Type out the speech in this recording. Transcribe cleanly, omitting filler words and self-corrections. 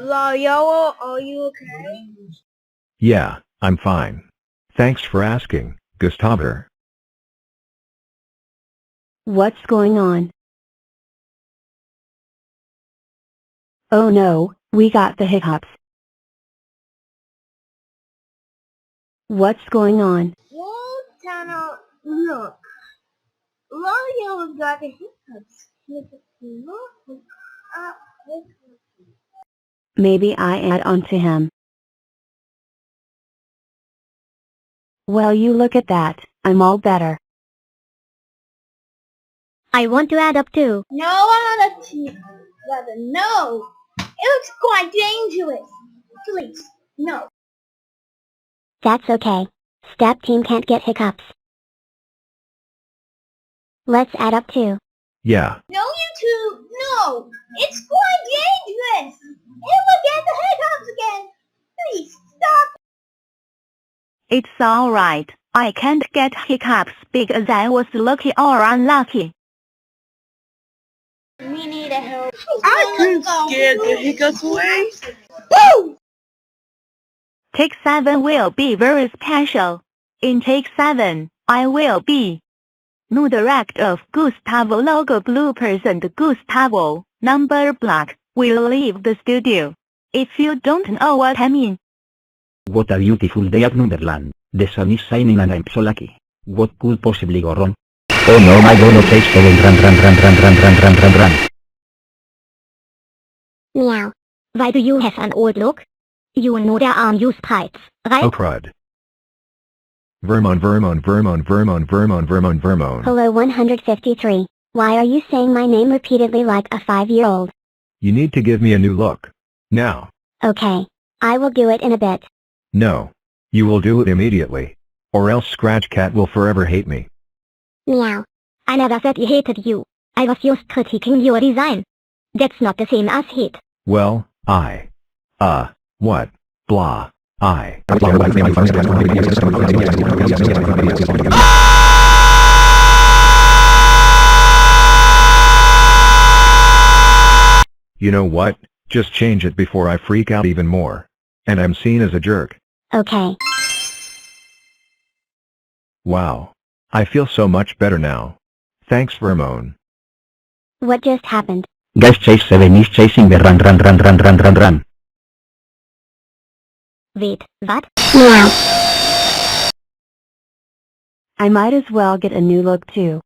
La Yellow, are you okay? Yeah, I'm fine. Thanks for asking, Gustavo. What's going on? Oh no, we got the hiccups. What's going on? Well, Tana, look. La Yellow's got the hiccups. Maybe I add on to him. Well, you look at that, I'm all better. I want to add up too. No, I'm not a team. Rather, no. It looks quite dangerous. Please, no. That's okay. Step team can't get hiccups. Let's add up too. Yeah. No, you two, no. It's quite dangerous. It will get the hiccups again. Please, stop. It's alright. I can't get hiccups because I was lucky or unlucky. We need a help. I can scare the hiccups away. Boom! Take 7 will be very special. In take 7, I will be no direct of Gustavo logo bloopers and Gustavo, Numberblock, will leave the studio. If you don't know what I mean. What a beautiful day at Numberland. The sun is shining and I'm so lucky. What could possibly go wrong? Oh no, my god, okay, so run. Meow. Why do you have an old look? You know there are used pipes, right? Oh crud. Vermon. Hello 153. Why are you saying my name repeatedly like a 5-year-old? You need to give me a new look. Now. Okay. I will do it in a bit. No. You will do it immediately. Or else Scratch Cat will forever hate me. Meow. I never said he hated you. I was just critiquing your design. That's not the same as hate. Well, what? Blah. You know what? Just change it before I freak out even more. And I'm seen as a jerk. Okay. Wow. I feel so much better now. Thanks, Vermon. What just happened? Guys, chase 7 is chasing the run. Wait, what? I might as well get a new look too.